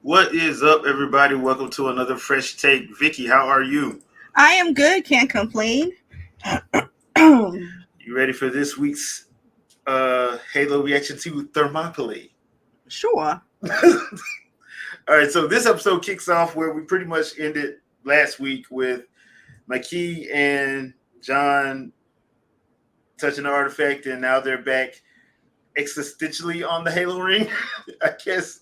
What is up, everybody? Welcome to another fresh take. Vicky, how are you? I am good, can't complain. Sure. You ready for this week's Halo reaction to Thermopylae? All right, so this episode kicks off where we pretty much ended last week with Makee and John touching the artifact, and now they're back existentially on the Halo ring. I guess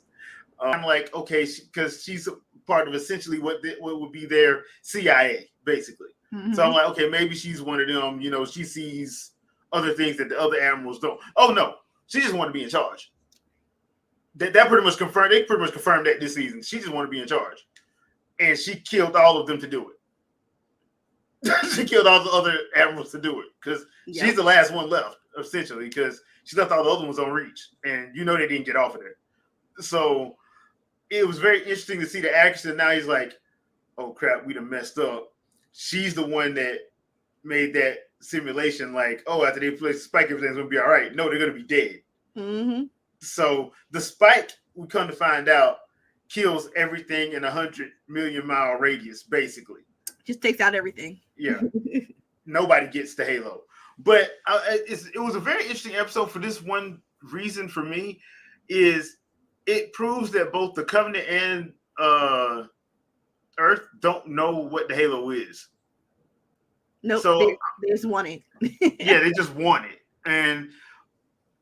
I'm like, okay, because she's a part of essentially what would be their CIA, basically. Mm-hmm. So I'm like, okay, maybe she's one of them. She sees other things that the other admirals don't. Oh no, she just want to be in charge. That pretty much confirmed. They pretty much confirmed that this season. She just want to be in charge, and she killed all of them to do it. She killed all the other admirals to do it because she's the last one left, essentially, because she left all the other ones on reach, and they didn't get off of there. So it was very interesting to see the action. Now he's like, "Oh crap, we done messed up." She's the one that made that simulation. Like, oh, after they place the spike, everything's gonna be all right. No, they're gonna be dead. Mm-hmm. So the spike, we come to find out, kills everything in 100 million-mile radius, basically. Just takes out everything. Yeah, nobody gets to Halo. But it was a very interesting episode for this one reason for me is it proves that both the Covenant and Earth don't know what the Halo is. Nope. So they just want it. Yeah, they just want it. And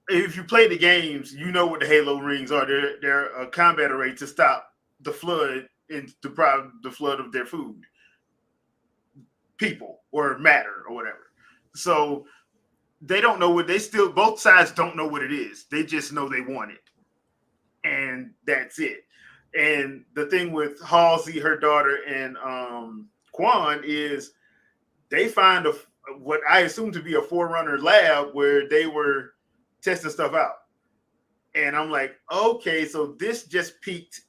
if you play the games, you know what the Halo rings are. They're a combat array to stop the flood and deprive the flood of their food, people, or matter, or whatever. So they don't know what both sides don't know what it is. They just know they want it. And that's it. And the thing with Halsey, her daughter, and Quan is they find what I assume to be a Forerunner lab where they were testing stuff out. And I'm like, okay, so this just piqued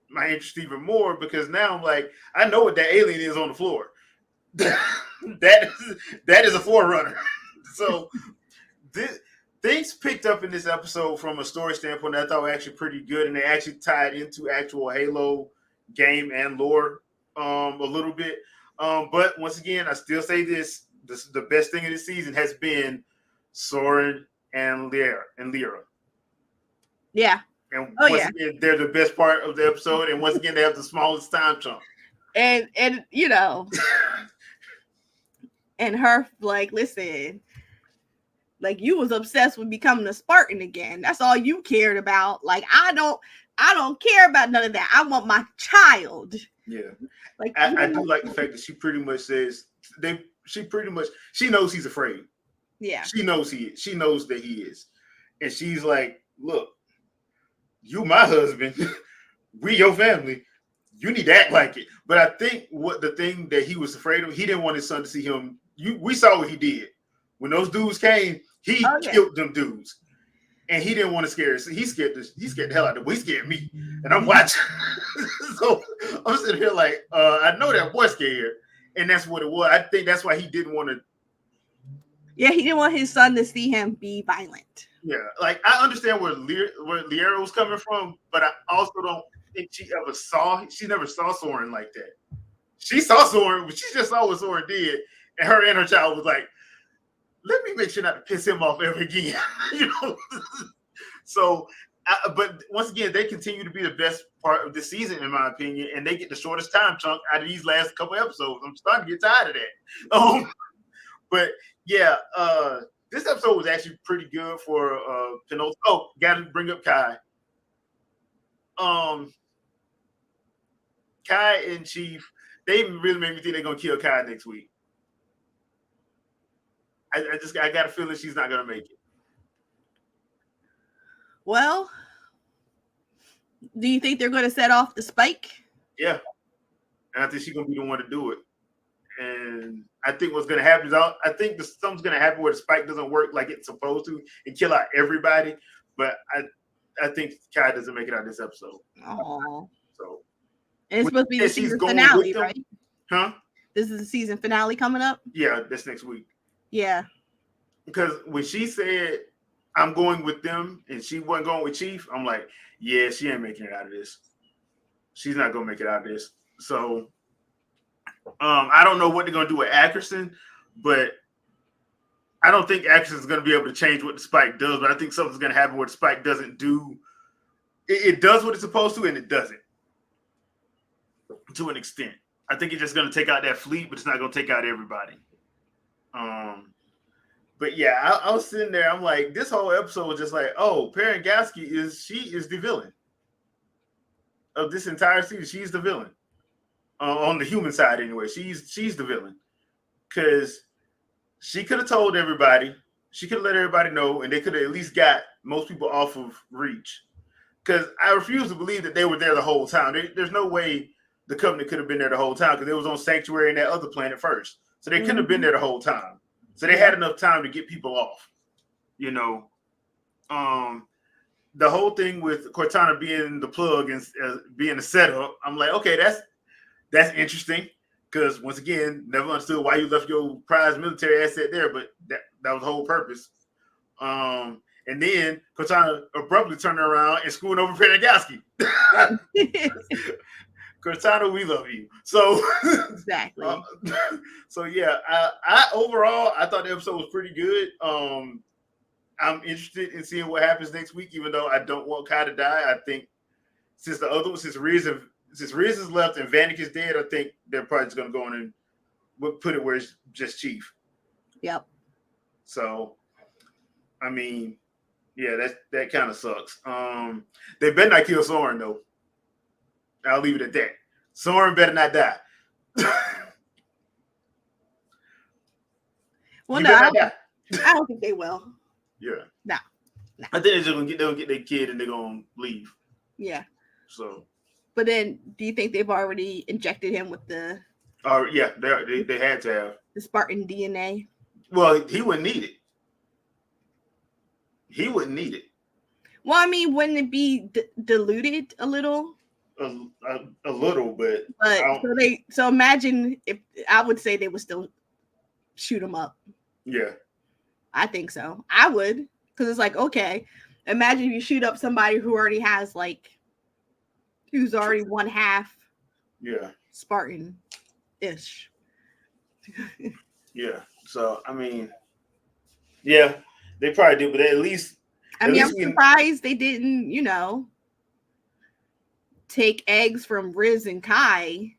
my interest even more because now I'm like, I know what that alien is on the floor. that is a Forerunner. So things picked up in this episode from a story standpoint that I thought were actually pretty good, and they actually tied into actual Halo game and lore a little bit. But once again, I still say this the best thing of this season has been Soren and Lyra. Yeah. And once again, they're the best part of the episode, and once again, they have the smallest time chunk. And and her like, listen, like you was obsessed with becoming a Spartan again. That's all you cared about. Like I don't care about none of that. I want my child. Yeah. Like I do like the fact that she pretty much says she knows he's afraid. Yeah. She knows she knows that he is. And she's like, look, you my husband. We your family. You need to act like it. But I think the thing that he was afraid of, he didn't want his son to see him. We saw what he did. When those dudes came, he killed them dudes. And he didn't want to scare us. He scared the hell out of them. He scared me. And I'm watching. So I'm sitting here like, I know that boy scared. And that's what it was. I think that's why he didn't want to. Yeah, he didn't want his son to see him be violent. Yeah, like I understand where Lyra was coming from, but I also don't think she never saw Soren like that. She saw Soren, but she just saw what Soren did, and her child was like, let me make sure not to piss him off ever again. So, but once again, they continue to be the best part of the season, in my opinion, and they get the shortest time chunk out of these last couple episodes. I'm starting to get tired of that. But yeah, this episode was actually pretty good for Penultimate. Oh, got to bring up Kai. Kai and Chief, they really made me think they're gonna kill Kai next week. I got a feeling she's not gonna make it. Well, do you think they're gonna set off the spike? Yeah, and I think she's gonna be the one to do it. And I think what's gonna happen is I think something's gonna happen where the spike doesn't work like it's supposed to and kill out everybody. But I think Kai doesn't make it out of this episode. Oh, so and it's supposed to be the season finale, right? Huh? This is the season finale coming up. Yeah, that's next week. Yeah, because when she said I'm going with them and she wasn't going with Chief, I'm like, yeah, she ain't making it out of this. She's not gonna make it out of this. So I don't know what they're gonna do with Ackerson, but I don't think Ackerson is gonna be able to change what the spike does. But I think something's gonna happen where the spike doesn't do. It does what it's supposed to, and it doesn't to an extent. I think it's just gonna take out that fleet, but it's not gonna take out everybody. But yeah, I was sitting there. I'm like, this whole episode was just like, oh, Perrin Gasky is the villain of this entire season. She's the villain on the human side, anyway. She's the villain because she could have told everybody. She could have let everybody know, and they could have at least got most people off of Reach. Because I refuse to believe that they were there the whole time. There's no way the Covenant could have been there the whole time because they was on Sanctuary and that other planet first, so they couldn't have been there the whole time. So they had enough time to get people off, you know. The whole thing with Cortana being the plug and being the setup, I'm like, okay, that's interesting. Because once again, never understood why you left your prized military asset there, but that was the whole purpose. And then Cortana abruptly turned around and screwed over Perrin Gasky. Cortana, we love you. So exactly. So yeah, I overall I thought the episode was pretty good. I'm interested in seeing what happens next week, even though I don't want Kai to die. I think since Riz is left and Vanek is dead, I think they're probably just gonna go in and put it where it's just Chief. Yep. So I mean, yeah, that kind of sucks. They better not kill Soren though. I'll leave it at that. Soren better not die. Well, no, I don't think they will. Yeah. No. I think they're just gonna get their kid and they're gonna leave. Yeah. So. But then, do you think they've already injected him with the? Yeah, they had to have the Spartan DNA. Well, he wouldn't need it. He wouldn't need it. Well, I mean, wouldn't it be diluted a little? A little, but so imagine if I would say they would still shoot him up. Yeah, I think so. I would, because it's like, okay, imagine if you shoot up somebody who already has who's already one half. Yeah, Spartan-ish. Yeah. So I mean, yeah, they probably do, but at least. I'm surprised they didn't, take eggs from Riz and Kai.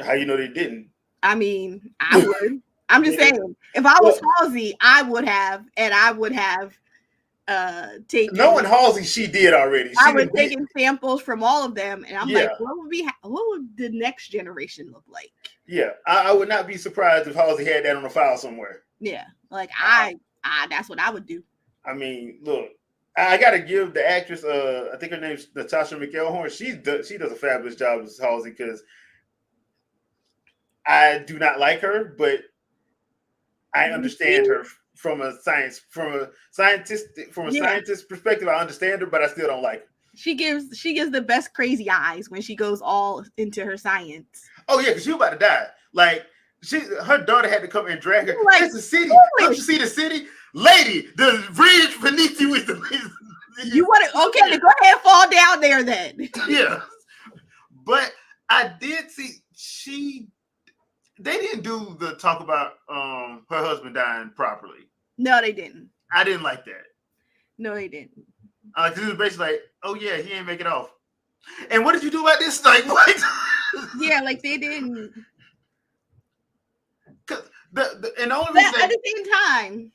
How you know they didn't? I mean, I would. I'm just saying, if I was Halsey, I would have, and I would have taken. Knowing Halsey, she did already. I would take samples from all of them, and I'm like, what would the next generation look like? Yeah, I would not be surprised if Halsey had that on a file somewhere. Yeah, I that's what I would do. I mean, look, I got to give the actress, I think her name's Natasha McElhorn. She does a fabulous job as Halsey because I do not like her, but I understand her from a scientist perspective. I understand her, but I still don't like her. She gives the best crazy eyes when she goes all into her science. Oh yeah, because she was about to die. Her daughter had to come and drag her. It's the city. Don't you see the city? Lady, the bridge beneath you is the you want to okay, go ahead and fall down there then. Yeah. But I did see they didn't do the talk about her husband dying properly. No, they didn't. I didn't like that. No, they didn't. It was basically like, oh yeah, he ain't make it off. And what did you do about this? Like what? Yeah, they didn't. Cause the only reason at the same time,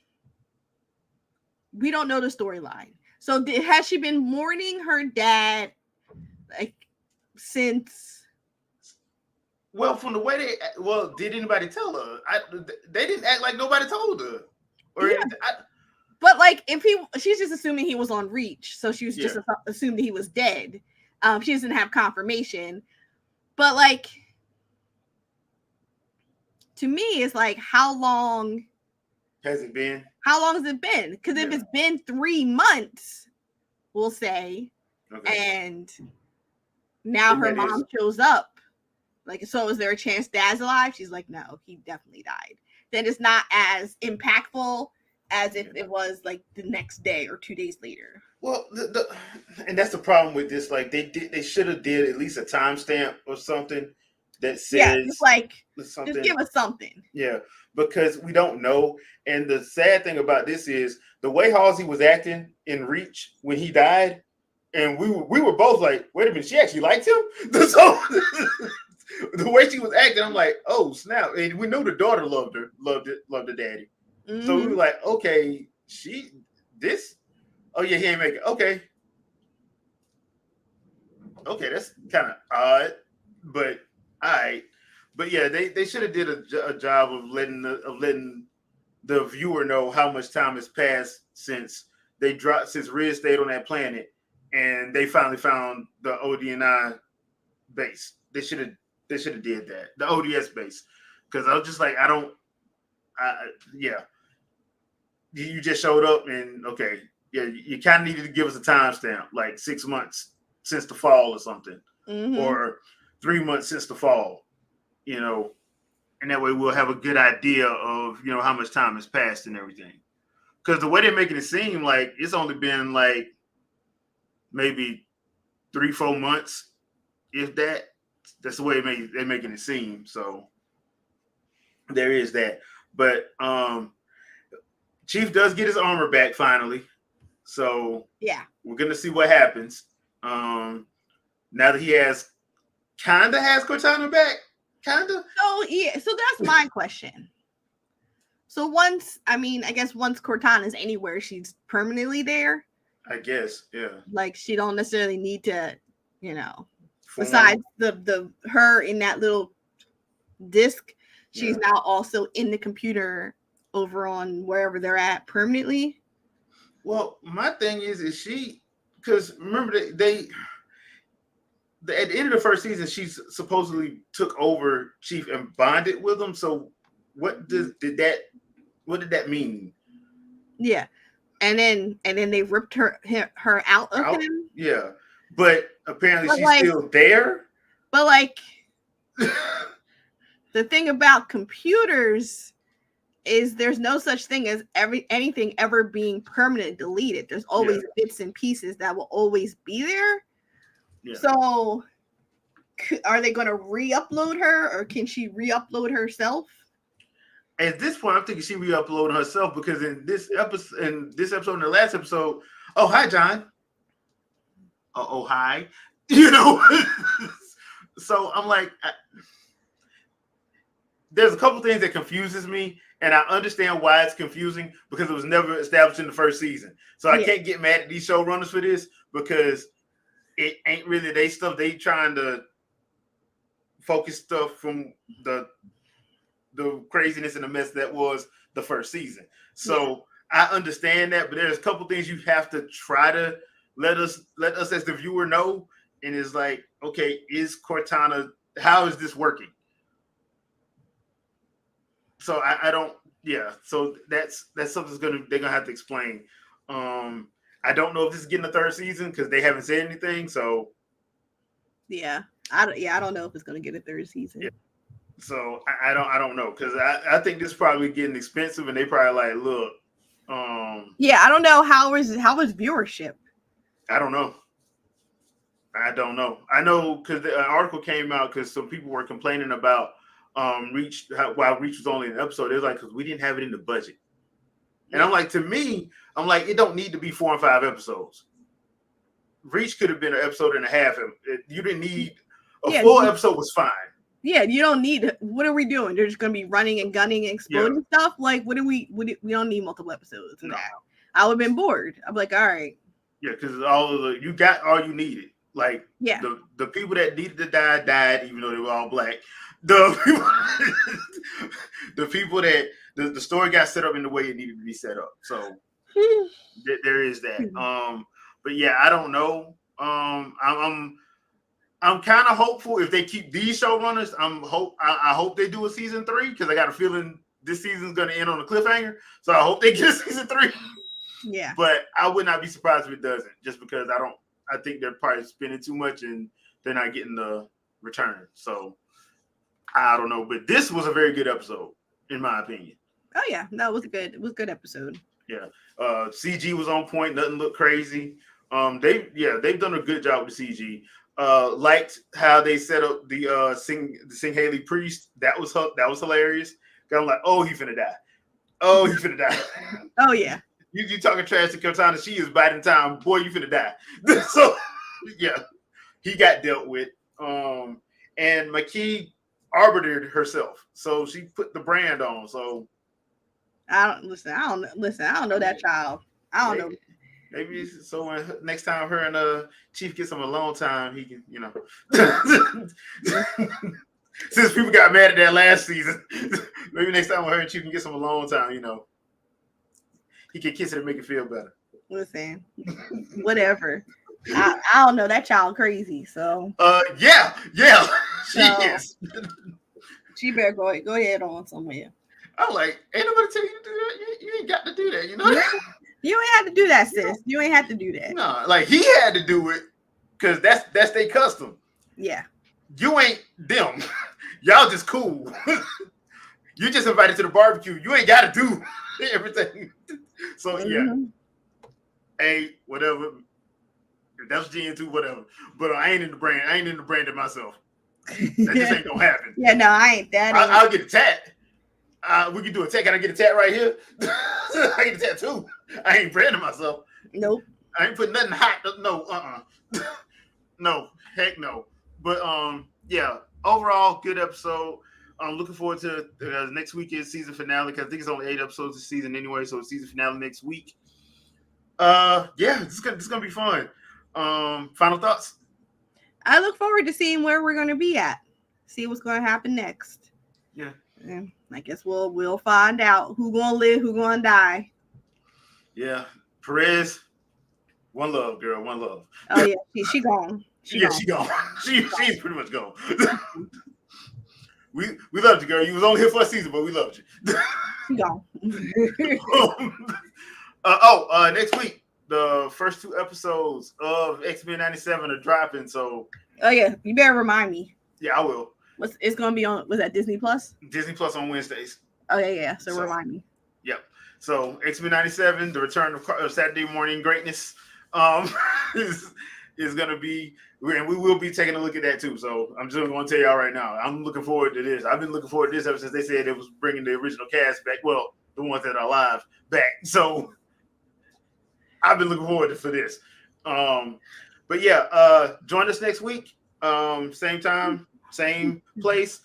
we don't know the storyline. So has she been mourning her dad since? Well, from the way did anybody tell her? They didn't act like nobody told her. Or yeah. But she's just assuming he was on Reach, so she was just assumed that he was dead. She doesn't have confirmation. But to me, it's how long has it been? How long has it been? Because if it's been 3 months, we'll say, and now her mom shows up, so is there a chance Dad's alive? She's like, no, he definitely died. Then it's not as impactful as if it was the next day or 2 days later. Well, and that's the problem with this. Like they should have did at least a timestamp or something that Yeah, says just like just something. give us something. Yeah, because we don't know. And the sad thing about this is the way Halsey was acting in Reach when he died, and we were both like, wait a minute, she actually liked him. So the way she was acting, I'm like, oh snap! And we knew the daughter loved her, loved the daddy. So we were like, okay, oh yeah, he ain't make it. Okay, that's kind of odd, but all right. But yeah, they should have did a job of letting the viewer know how much time has passed since Riz stayed on that planet and they finally found the ODNI base. They should have did that, the ODS base, because I was just like, yeah, you just showed up and okay, yeah, you kind of needed to give us a timestamp, like 6 months since the fall or something, or 3 months since the fall, and that way we'll have a good idea of how much time has passed and everything. Because the way they're making it seem like it's only been like maybe 3-4 months, if that. That's the way they're making it seem. So there is that. But Chief does get his armor back finally. So yeah, we're gonna see what happens. Now that he has Cortana back. Kinda. So yeah, so that's my question. So I guess once Cortana is anywhere, she's permanently there. I guess, yeah. Like she don't necessarily need to, besides the her in that little disc, she's now also in the computer over on wherever they're at permanently. Well, my thing is she, because remember they at the end of the first season, she supposedly took over Chief and bonded with him. So what did that mean? Yeah. And then they ripped her out of him. Yeah. But apparently she's still there. But the thing about computers is there's no such thing as anything ever being permanently deleted. There's always bits and pieces that will always be there. Yeah. So are they going to re-upload her, or can she re-upload herself? At this point, I'm thinking she re-uploaded herself, because in this episode, and the last episode, oh hi John. Oh hi. So I'm like, there's a couple things that confuses me, and I understand why it's confusing because it was never established in the first season. So I can't get mad at these showrunners for this, because it ain't really they stuff. They trying to focus stuff from the craziness and the mess that was the first season. So I understand that, but there's a couple things you have to try to let us as the viewer know. And it's like, okay, is Cortana, how is this working? So I don't, so that's something they're gonna have to explain. I don't know if this is getting a third season because they haven't said anything. So I don't know if it's gonna get a third season. Yeah. So I don't know, because I think this is probably getting expensive, and they probably like, look. I don't know how is viewership. I don't know. I know because the article came out because some people were complaining about Reach, while Reach was only an episode. It was like, because we didn't have it in the budget. And I'm like, to me, it don't need to be 4 and 5 episodes. Reach could have been an episode and a half. You didn't need a full episode. Was fine. Yeah, you don't need. What are we doing? They're just going to be running and gunning and exploding stuff. Like, we don't need multiple episodes of that. I would have been bored. I'm like, all right. Yeah, because you got all you needed. Like, the people that needed to die died, even though they were all black. The people that the story got set up in the way it needed to be set up. So there is that. But yeah, I don't know. I'm kind of hopeful if they keep these showrunners. I hope they do a season 3, because I got a feeling this season's going to end on a cliffhanger. So I hope they get a season 3. Yeah. But I would not be surprised if it doesn't, just because I think they're probably spending too much and they're not getting the return. So I don't know. But this was a very good episode, in my opinion. Oh yeah, no, it was good. It was a good episode. Yeah. CG was on point. Nothing looked crazy. They've done a good job with the CG. Liked how they set up the Sing Haley Priest. That was hilarious. I'm like, oh, he finna die. Oh, he finna die. Oh yeah. You talking trash to Cortana? She is biting time. Boy, you finna die. So yeah, he got dealt with. And McKee arbitered herself, so she put the brand on. So I don't know that child. I don't know. Maybe so when next time her and Chief get some alone time, he can, since people got mad at that last season, maybe next time when her and Chief can get some alone time, he can kiss it and make it feel better. Listen, whatever. I don't know, that child crazy. So yeah, she is. She better go ahead on somewhere. I'm like, ain't nobody tell you to do that. You ain't got to do that, You ain't have to do that, sis. You ain't have to do that. No, like he had to do it because that's their custom. Yeah. You ain't them. Y'all just cool. You just invited to the barbecue. You ain't got to do everything. So yeah. Hey, whatever. If that's GN2, whatever. But I ain't in the brand. I ain't in the brand of myself. That just ain't gonna happen. Yeah, no, I ain't that. I'll get a tat. We can do a tat. Can I get a tat right here? I get a tattoo. I ain't branding myself. Nope. I ain't putting nothing hot. No, no, heck no. But yeah, overall, good episode. I'm looking forward to next week's season finale because I think it's only 8 episodes this season anyway, so it's season finale next week. Yeah, it's gonna be fun. Final thoughts? I look forward to seeing where we're gonna be at. See what's gonna happen next. Yeah. I guess we'll find out who gonna live, who gonna die. Yeah, Perez, one love, girl, one love. Oh yeah, she gone. She gone. She's pretty much gone. We loved you, girl. You was only here for a season, but we loved you. She gone. Next week, the first 2 episodes of X-Men 97 are dropping. So, oh yeah, you better remind me. Yeah, I will. It's gonna be on? Was that Disney Plus? Disney Plus on Wednesdays. Oh yeah. So remind me. Yep. So X-Men 97, the return of Saturday morning greatness, is gonna be, and we will be taking a look at that too. So I'm just going to tell y'all right now, I'm looking forward to this. I've been looking forward to this ever since they said it was bringing the original cast back. Well, the ones that are alive back. So I've been looking forward for this. But yeah, join us next week. Same time, same place.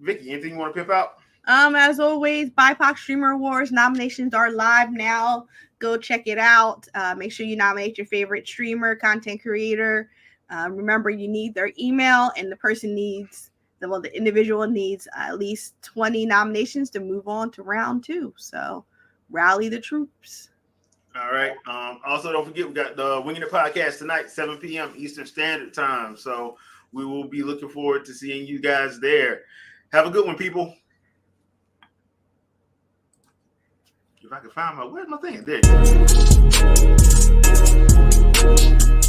Vicky, anything you want to pimp out? As always, BIPOC Streamer Awards nominations are live now. Go check it out. Make sure you nominate your favorite streamer, content creator. Remember, you need their email, and the individual needs at least 20 nominations to move on to round 2. So rally the troops. All right. Also, don't forget, we got the Winging It podcast tonight, 7 p.m. Eastern Standard Time. So we will be looking forward to seeing you guys there. Have a good one, people. If I can find where's my thing? There you go.